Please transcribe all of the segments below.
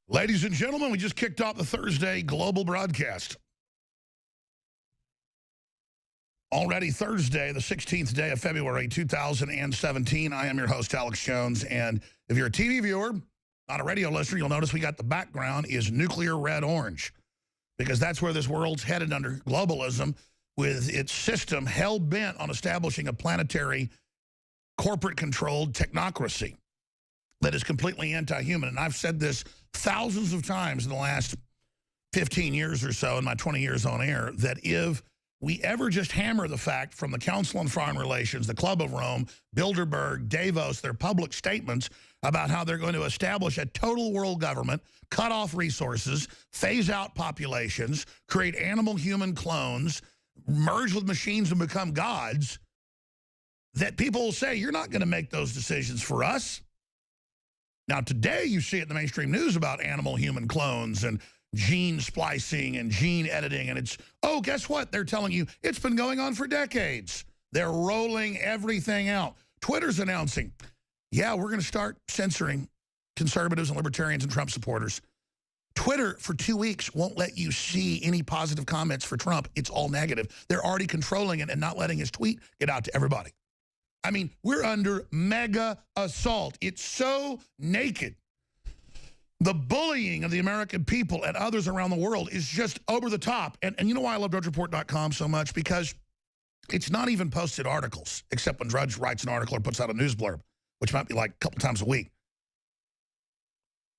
Ladies and gentlemen, we just kicked off the Thursday global broadcast. Already Thursday, the 16th day of February, 2017. I am your host, Alex Jones. And if you're a TV viewer, not a radio listener, you'll notice we got the background is nuclear red-orange, because that's where this world's headed under globalism, with its system hell-bent on establishing a planetary, corporate-controlled technocracy that is completely anti-human. And I've said this thousands of times in the last 15 years or so in my 20 years on air, that if we ever just hammer the fact from the Council on Foreign Relations, the Club of Rome, Bilderberg, Davos, their public statements about how they're going to establish a total world government, cut off resources, phase out populations, create animal-human clones, merge with machines and become gods, that people will say, you're not going to make those decisions for us. Now, today you see it in the mainstream news about animal-human clones and gene splicing and gene editing, and it's, oh, guess what? They're telling you it's been going on for decades. They're rolling everything out. Twitter's announcing, yeah, we're going to start censoring conservatives and libertarians and Trump supporters. Twitter, for 2 weeks, won't let you see any positive comments for Trump. It's all negative. They're already controlling it and not letting his tweet get out to everybody. I mean, we're under mega assault. It's so naked. The bullying of the American people and others around the world is just over the top. And you know why I love DrudgeReport.com so much? Because it's not even posted articles, except when Drudge writes an article or puts out a news blurb, which might be like a couple times a week.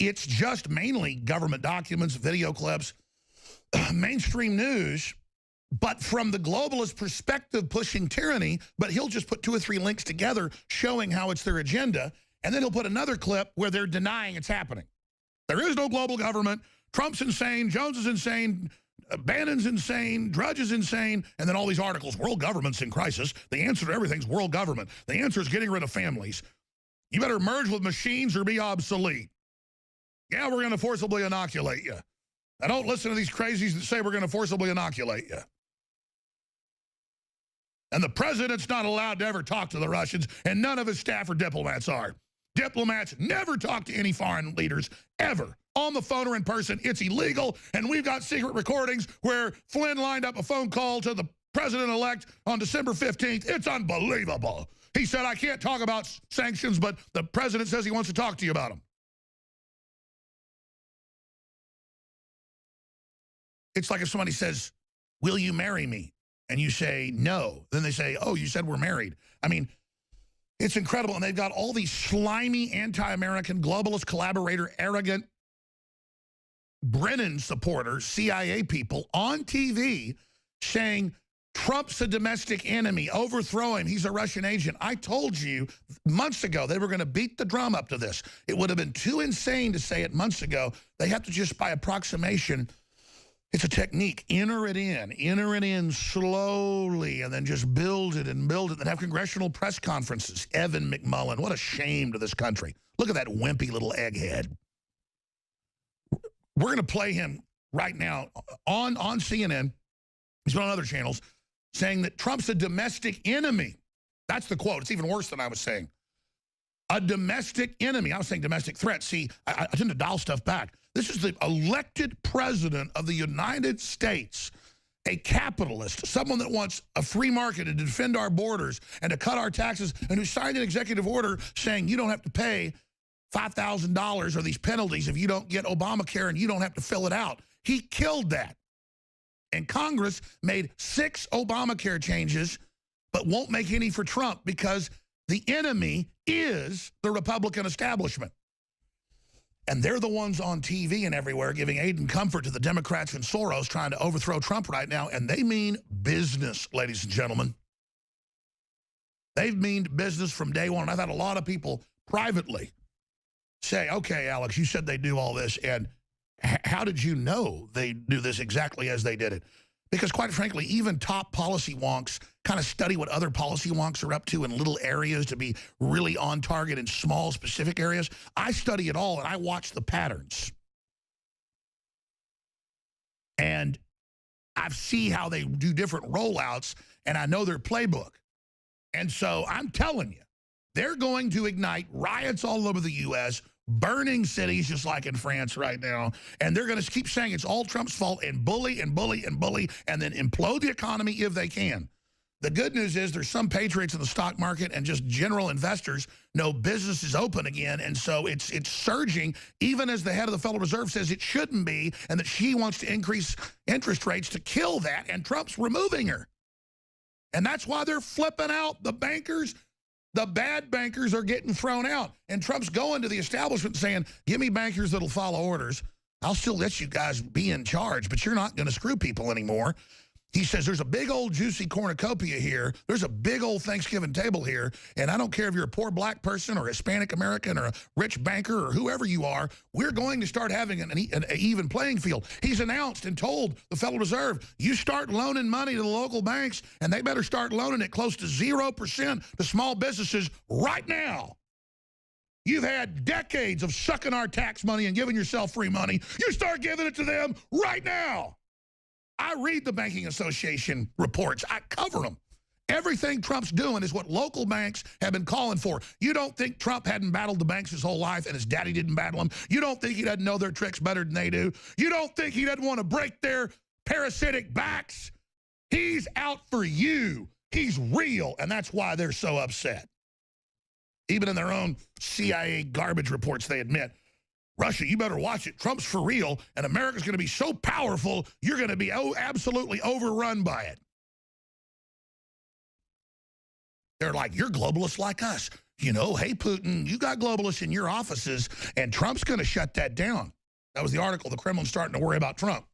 It's just mainly government documents, video clips, mainstream news, but from the globalist perspective pushing tyranny, but he'll just put 2 or 3 links together showing how it's their agenda, and then he'll put another clip where they're denying it's happening. There is no global government. Trump's insane. Jones is insane. Bannon's insane. Drudge is insane. And then all these articles, world government's in crisis. The answer to everything's world government. The answer is getting rid of families. You better merge with machines or be obsolete. Yeah, we're going to forcibly inoculate you. Now, don't listen to these crazies that say we're going to forcibly inoculate you. And the president's not allowed to ever talk to the Russians, and none of his staff or diplomats are. Diplomats never talk to any foreign leaders, ever. On the phone or in person, it's illegal, and we've got secret recordings where Flynn lined up a phone call to the president-elect on December 15th. It's unbelievable. He said, I can't talk about sanctions, but the president says he wants to talk to you about them. It's like if somebody says, will you marry me? And you say, no. Then they say, oh, you said we're married. I mean, it's incredible. And they've got all these slimy, anti-American, globalist, collaborator, arrogant Brennan supporters, CIA people on TV saying Trump's a domestic enemy, overthrow him, he's a Russian agent. I told you months ago they were going to beat the drum up to this. It would have been too insane to say it months ago. They have to just, by approximation, it's a technique. Enter it in slowly, and then just build it and build it. Then have congressional press conferences. Evan McMullen, what a shame to this country. Look at that wimpy little egghead. We're going to play him right now on CNN. He's been on other channels saying that Trump's a domestic enemy. That's the quote. It's even worse than I was saying. A domestic enemy. I was saying domestic threat. See, I tend to dial stuff back. This is the elected president of the United States, a capitalist, someone that wants a free market to defend our borders and to cut our taxes, and who signed an executive order saying you don't have to pay $5,000 or these penalties if you don't get Obamacare and you don't have to fill it out. He killed that. And Congress made 6 Obamacare changes, but won't make any for Trump because the enemy is the Republican establishment. And they're the ones on TV and everywhere giving aid and comfort to the Democrats and Soros trying to overthrow Trump right now. And they mean business, ladies and gentlemen. They've meaned business from day one. And I've had a lot of people privately say, okay, Alex, you said they do all this. And how did you know they do this exactly as they did it? Because quite frankly, even top policy wonks kind of study what other policy wonks are up to in little areas to be really on target in small specific areas. I study it all and I watch the patterns. And I see how they do different rollouts and I know their playbook. And so I'm telling you, they're going to ignite riots all over the U.S., burning cities just like in France right now. And they're going to keep saying it's all Trump's fault and bully and bully and bully and then implode the economy if they can. The good news is there's some patriots in the stock market and just general investors know business is open again. And so it's surging, even as the head of the Federal Reserve says it shouldn't be, and that she wants to increase interest rates to kill that. And Trump's removing her. And that's why they're flipping out. The bankers, the bad bankers are getting thrown out. And Trump's going to the establishment saying, give me bankers that'll follow orders. I'll still let you guys be in charge, but you're not going to screw people anymore. He says there's a big old juicy cornucopia here. There's a big old Thanksgiving table here. And I don't care if you're a poor black person or Hispanic American or a rich banker or whoever you are. We're going to start having an even playing field. He's announced and told the Federal Reserve, you start loaning money to the local banks, and they better start loaning it close to 0% to small businesses right now. You've had decades of sucking our tax money and giving yourself free money. You start giving it to them right now. I read the Banking Association reports. I cover them. Everything Trump's doing is what local banks have been calling for. You don't think Trump hadn't battled the banks his whole life and his daddy didn't battle them? You don't think he doesn't know their tricks better than they do? You don't think he doesn't want to break their parasitic backs? He's out for you. He's real, and that's why they're so upset. Even in their own CIA garbage reports, they admit, Russia, you better watch it. Trump's for real, and America's going to be so powerful, you're going to be absolutely overrun by it. They're like, you're globalists like us. You know, hey, Putin, you got globalists in your offices, and Trump's going to shut that down. That was the article. The Kremlin's starting to worry about Trump.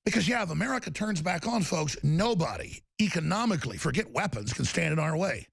Because, yeah, if America turns back on, folks, nobody economically, forget weapons, can stand in our way.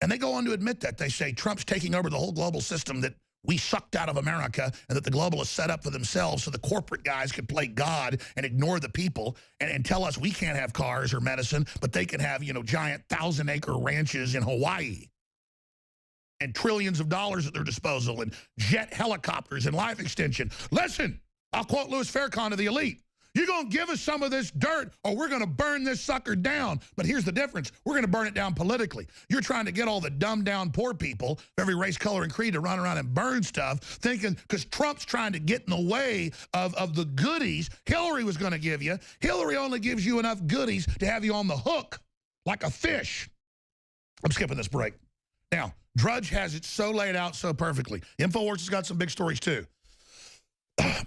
And they go on to admit that. They say Trump's taking over the whole global system that we sucked out of America and that the globalists set up for themselves so the corporate guys could play God and ignore the people and tell us we can't have cars or medicine, but they can have, you know, giant 1,000-acre ranches in Hawaii and trillions of dollars at their disposal and jet helicopters and life extension. Listen, I'll quote Louis Farrakhan to the elite. You're going to give us some of this dirt or we're going to burn this sucker down. But here's the difference. We're going to burn it down politically. You're trying to get all the dumbed-down poor people of every race, color, and creed to run around and burn stuff, thinking because Trump's trying to get in the way of the goodies Hillary was going to give you. Hillary only gives you enough goodies to have you on the hook like a fish. I'm skipping this break. Now, Drudge has it so laid out so perfectly. InfoWars has got some big stories, too.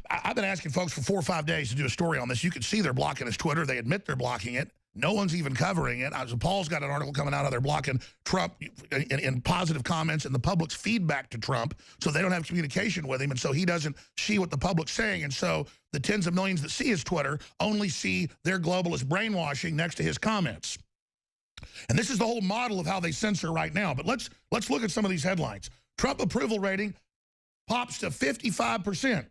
I've been asking folks for 4 or 5 days to do a story on this. You can see they're blocking his Twitter. They admit they're blocking it. No one's even covering it. Paul's got an article coming out of they're blocking Trump in positive comments and the public's feedback to Trump, so they don't have communication with him, and so he doesn't see what the public's saying. And so the tens of millions that see his Twitter only see their globalist brainwashing next to his comments. And this is the whole model of how they censor right now. But let's look at some of these headlines. Trump approval rating pops to 55%.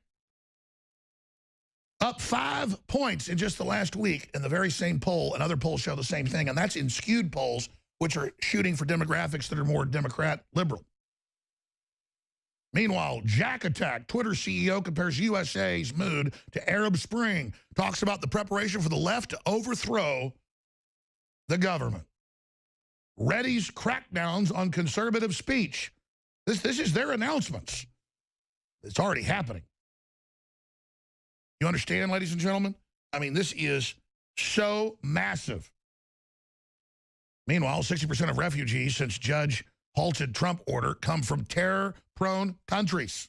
Up 5 points in just the last week in the very same poll, and other polls show the same thing, and that's in skewed polls, which are shooting for demographics that are more Democrat liberal. Meanwhile, Jack Attack, Twitter CEO, compares USA's mood to Arab Spring, talks about the preparation for the left to overthrow the government. Reddy's crackdowns on conservative speech. This is their announcements. It's already happening. You understand, ladies and gentlemen? I mean, this is so massive. Meanwhile, 60% of refugees since judge halted Trump order come from terror-prone countries.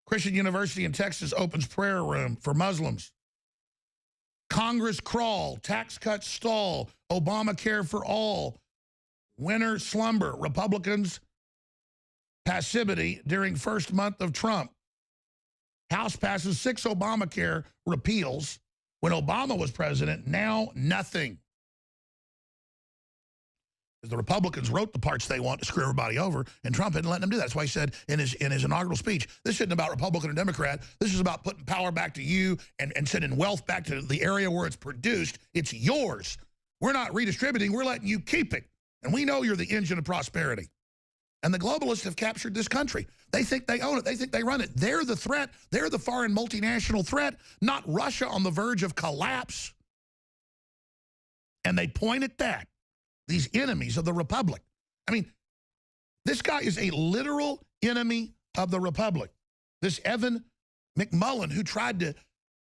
Christian University in Texas opens prayer room for Muslims. Congress crawl, tax cuts stall, Obamacare for all, winter slumber, Republicans' passivity during first month of Trump. House passes 6 Obamacare repeals when Obama was president. Now nothing. The Republicans wrote the parts they want to screw everybody over, and Trump hadn't let them do that. That's why he said in his inaugural speech, this isn't about Republican or Democrat. This is about putting power back to you and sending wealth back to the area where it's produced. It's yours. We're not redistributing. We're letting you keep it. And we know you're the engine of prosperity. And the globalists have captured this country. They think they own it. They think they run it. They're the threat. They're the foreign multinational threat, not Russia on the verge of collapse. And they point at that, these enemies of the Republic. I mean, this guy is a literal enemy of the Republic. This Evan McMullen, who tried to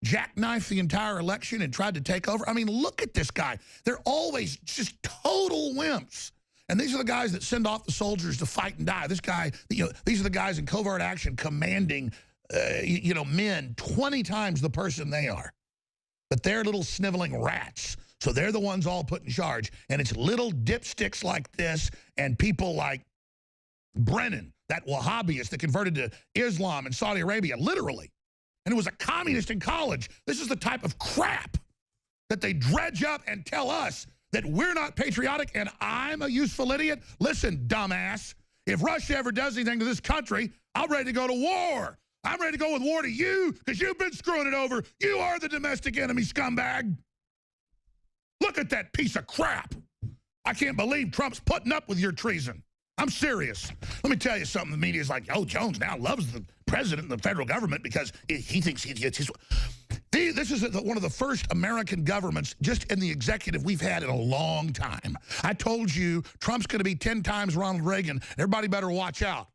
jackknife the entire election and tried to take over. I mean, look at this guy. They're always just total wimps. And these are the guys that send off the soldiers to fight and die. This guy, these are the guys in covert action commanding, men 20 times the person they are. But they're little sniveling rats. So they're the ones all put in charge. And it's little dipsticks like this and people like Brennan, that Wahhabist that converted to Islam in Saudi Arabia, literally. And it was a communist in college. This is the type of crap that they dredge up and tell us that we're not patriotic and I'm a useful idiot. Listen, dumbass, if Russia ever does anything to this country, I'm ready to go to war. I'm ready to go with war to you because you've been screwing it over. You are the domestic enemy scumbag. Look at that piece of crap. I can't believe Trump's putting up with your treason. I'm serious. Let me tell you something. The media is like, oh, Jones now loves the president and the federal government because he thinks it's his. This is one of the first American governments just in the executive we've had in a long time. I told you Trump's going to be 10 times Ronald Reagan. Everybody better watch out.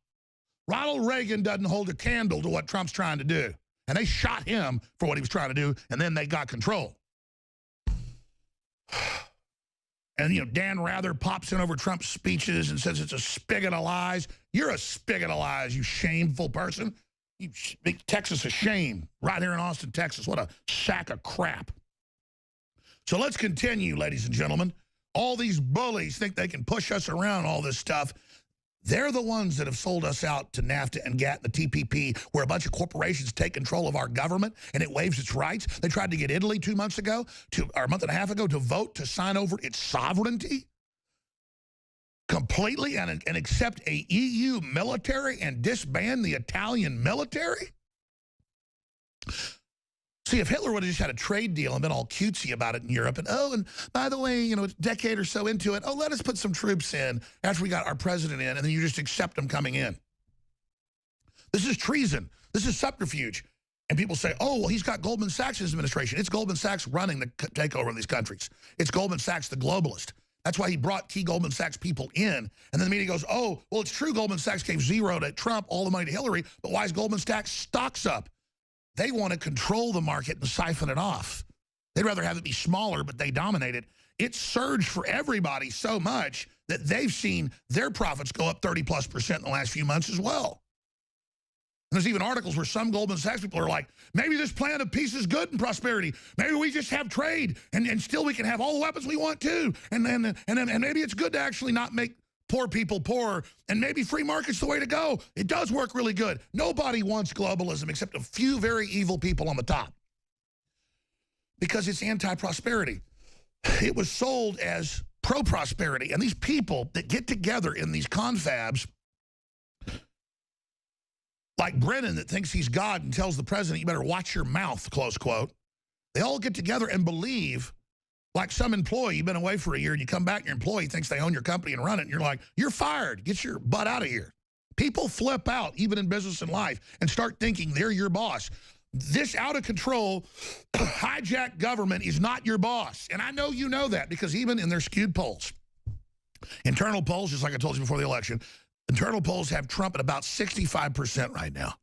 Ronald Reagan doesn't hold a candle to what Trump's trying to do. And they shot him for what he was trying to do, and then they got control. And, Dan Rather pops in over Trump's speeches and says it's a spigot of lies. You're a spigot of lies, you shameful person. You make Texas a shame right here in Austin, Texas. What a sack of crap. So let's continue, ladies and gentlemen. All these bullies think they can push us around all this stuff. They're the ones that have sold us out to NAFTA and GATT, the TPP, where a bunch of corporations take control of our government and it waives its rights. They tried to get Italy 2 months ago, or a month and a half ago, to vote to sign over its sovereignty completely and accept a EU military and disband the Italian military. See, if Hitler would have just had a trade deal and been all cutesy about it in Europe, and by the way, a decade or so into it, let us put some troops in after we got our president in, and then you just accept them coming in. This is treason. This is subterfuge. And people say, oh, well, he's got Goldman Sachs in his administration. It's Goldman Sachs running the takeover of these countries. It's Goldman Sachs, the globalist. That's why he brought key Goldman Sachs people in. And then the media goes, oh, well, it's true Goldman Sachs gave zero to Trump, all the money to Hillary, but why is Goldman Sachs stocks up? They want to control the market and siphon it off. They'd rather have it be smaller, but they dominate it. It surged for everybody so much that they've seen their profits go up 30+% in the last few months as well. And there's even articles where some Goldman Sachs people are like, maybe this plan of peace is good and prosperity. Maybe we just have trade and still we can have all the weapons we want to. And maybe it's good to actually not make poor people poorer, and maybe free market's the way to go. It does work really good. Nobody wants globalism except a few very evil people on the top because it's anti-prosperity. It was sold as pro-prosperity, and these people that get together in these confabs, like Brennan that thinks he's God and tells the president, you better watch your mouth, close quote. They all get together and believe, like some employee, you've been away for a year and you come back and your employee thinks they own your company and run it, and you're like, you're fired. Get your butt out of here. People flip out, even in business and life, and start thinking they're your boss. This out-of-control, hijacked government is not your boss. And I know you know that because even in their skewed polls, internal polls, just like I told you before the election, internal polls have Trump at about 65% right now,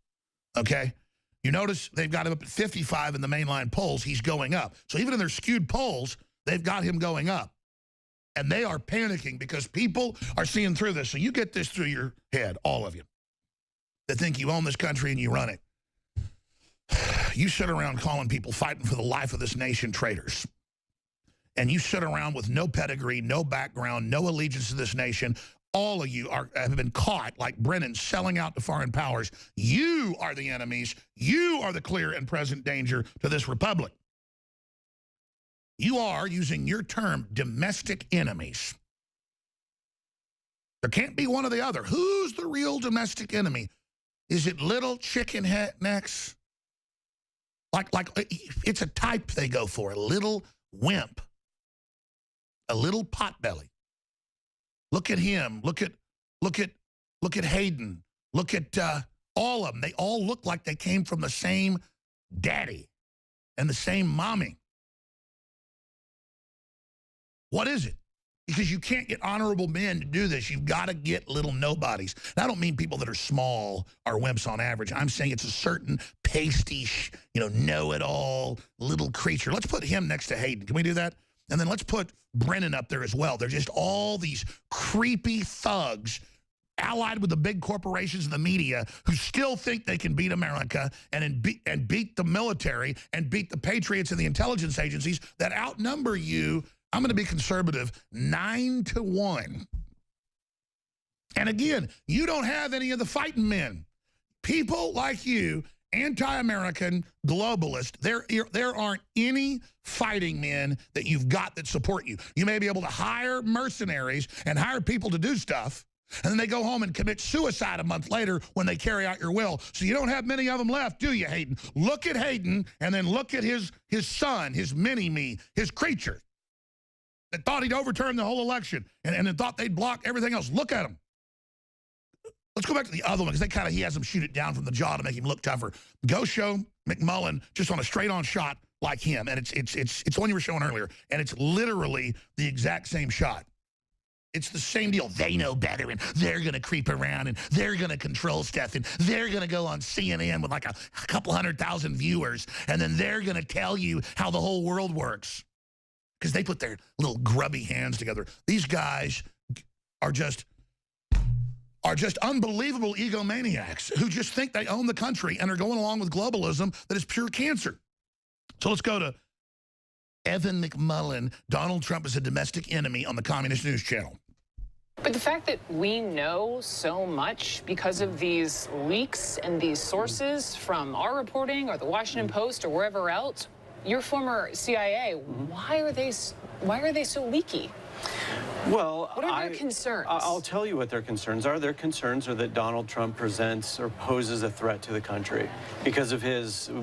okay? You notice they've got him up at 55 in the mainline polls. He's going up. So even in their skewed polls, they've got him going up. And they are panicking because people are seeing through this. So you get this through your head, all of you, that think you own this country and you run it. You sit around calling people fighting for the life of this nation traitors. And you sit around with no pedigree, no background, no allegiance to this nation. All of you have been caught, like Brennan, selling out to foreign powers. You are the enemies. You are the clear and present danger to this republic. You are, using your term, domestic enemies. There can't be one or the other. Who's the real domestic enemy? Is it little chicken head necks? Like it's a type they go for, a little wimp, a little potbelly. Look at him. Look at Hayden. Look at all of them. They all look like they came from the same daddy and the same mommy. What is it? Because you can't get honorable men to do this. You've got to get little nobodies. And I don't mean people that are small are wimps on average. I'm saying it's a certain pasty, know-it-all little creature. Let's put him next to Hayden. Can we do that? And then let's put Brennan up there as well. They're just all these creepy thugs allied with the big corporations and the media who still think they can beat America and beat the military and beat the patriots and the intelligence agencies that outnumber you. I'm going to be conservative, 9-1. And again, you don't have any of the fighting men. People like you, anti-American, globalist, there aren't any fighting men that you've got that support you. You may be able to hire mercenaries and hire people to do stuff, and then they go home and commit suicide a month later when they carry out your will. So you don't have many of them left, do you, Hayden? Look at Hayden, and then look at his son, his mini-me, his creature that thought he'd overturn the whole election and then thought they'd block everything else. Look at him. Let's go back to the other one because he has him shoot it down from the jaw to make him look tougher. Go show McMullen just on a straight-on shot like him, and it's the one you were showing earlier, and it's literally the exact same shot. It's the same deal. They know better, and they're going to creep around, and they're going to control stuff, and they're going to go on CNN with like a couple 100,000 viewers, and then they're going to tell you how the whole world works. Because they put their little grubby hands together. These guys are just unbelievable egomaniacs who just think they own the country and are going along with globalism that is pure cancer. So let's go to Evan McMullen. Donald Trump is a domestic enemy on the Communist News Channel. But the fact that we know so much because of these leaks and these sources from our reporting or the Washington Post or wherever else, your former CIA, why are they so leaky? Well, what are their concerns? I'll tell you what their concerns are. Their concerns are that Donald Trump presents or poses a threat to the country because of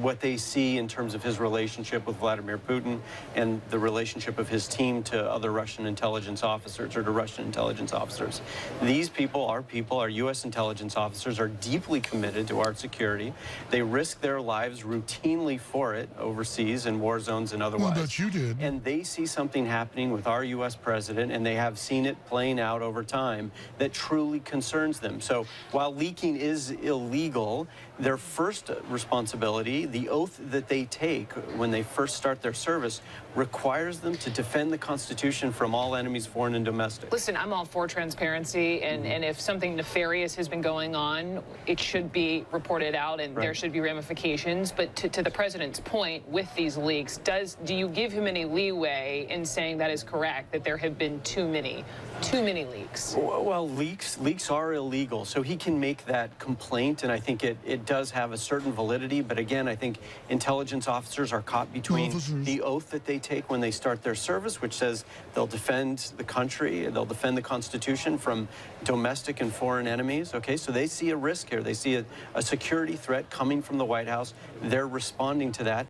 what they see in terms of his relationship with Vladimir Putin and the relationship of his team to other Russian intelligence officers or to Russian intelligence officers. These people, our U.S. intelligence officers, are deeply committed to our security. They risk their lives routinely for it overseas in war zones and otherwise. Well, that you did. And they see something happening with our U.S. president, and they have seen it playing out over time that truly concerns them. So while leaking is illegal, their first responsibility, the oath that they take when they first start their service, requires them to defend the Constitution from all enemies, foreign and domestic. Listen, I'm all for transparency, and if something nefarious has been going on, it should be reported out, and there should be ramifications. But to the president's point with these leaks, do you give him any leeway in saying that is correct, that there have been too many leaks? Well, leaks are illegal, so he can make that complaint, and I think it does have a certain validity. But again, I think intelligence officers are caught between the oath that they take when they start their service, which says they'll defend the country, they'll defend the Constitution from domestic and foreign enemies. Okay, so they see a risk here. They see a security threat coming from the White House. They're responding to that.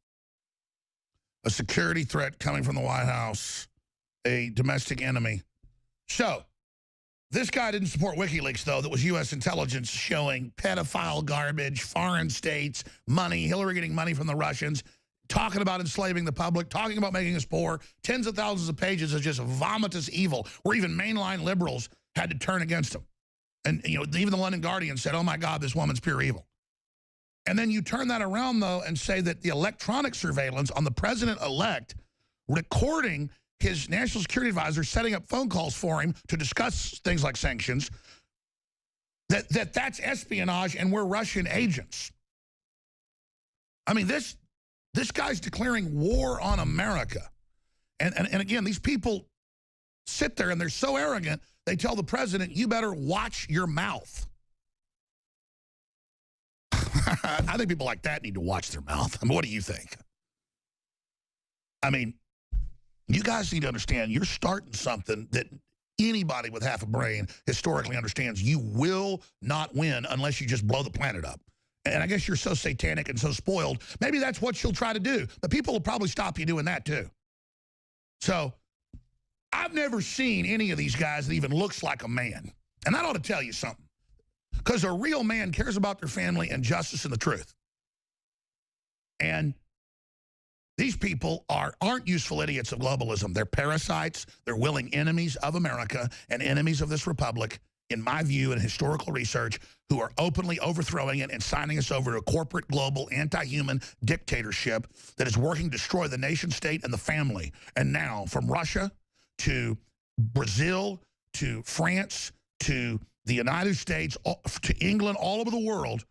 A security threat coming from the White House, a domestic enemy. So, this guy didn't support WikiLeaks, though, that was U.S. intelligence showing pedophile garbage, foreign states, money, Hillary getting money from the Russians, talking about enslaving the public, talking about making us poor, tens of thousands of pages of just vomitous evil, where even mainline liberals had to turn against him. And, even the London Guardian said, oh, my God, this woman's pure evil. And then you turn that around, though, and say that the electronic surveillance on the president-elect recording his national security advisor setting up phone calls for him to discuss things like sanctions, that's espionage and we're Russian agents. I mean, this guy's declaring war on America. And again, these people sit there and they're so arrogant, they tell the president, you better watch your mouth. I think people like that need to watch their mouth. I mean, what do you think? I mean, you guys need to understand you're starting something that anybody with half a brain historically understands you will not win unless you just blow the planet up. And I guess you're so satanic and so spoiled, maybe that's what you'll try to do. But people will probably stop you doing that too. So I've never seen any of these guys that even looks like a man. And that ought to tell you something. Because a real man cares about their family and justice and the truth. And these these people aren't useful idiots of globalism. They're parasites. They're willing enemies of America and enemies of this republic, in my view and historical research, who are openly overthrowing it and signing us over to a corporate, global, anti-human dictatorship that is working to destroy the nation state and the family. And now, from Russia to Brazil to France to the United States to England, all over the world,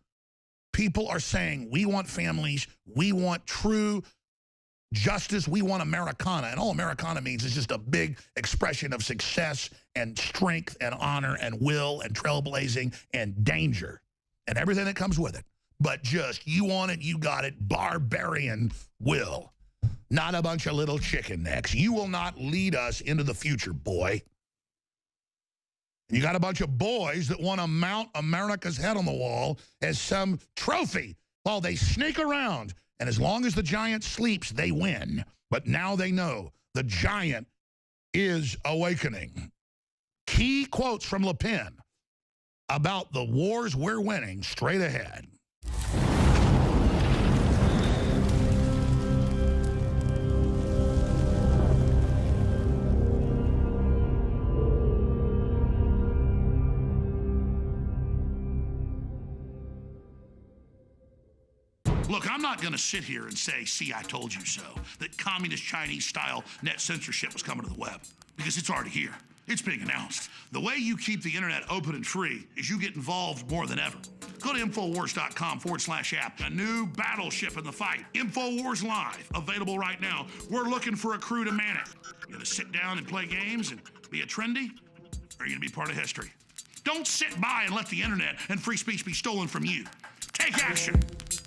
people are saying, we want families, we want true justice, we want Americana. And all Americana means is just a big expression of success and strength and honor and will and trailblazing and danger and everything that comes with it. But just, you want it, you got it, barbarian will. Not a bunch of little chicken necks. You will not lead us into the future, boy. And you got a bunch of boys that want to mount America's head on the wall as some trophy while they sneak around. And as long as the giant sleeps, they win. But now they know the giant is awakening. Key quotes from Le Pen about the wars we're winning straight ahead. Look, I'm not going to sit here and say, see, I told you so, that communist Chinese-style net censorship was coming to the web, because it's already here. It's being announced. The way you keep the internet open and free is you get involved more than ever. Go to Infowars.com/app. A new battleship in the fight. Infowars Live, available right now. We're looking for a crew to man it. You going to sit down and play games and be a trendy? Or are you going to be part of history? Don't sit by and let the internet and free speech be stolen from you. Take action.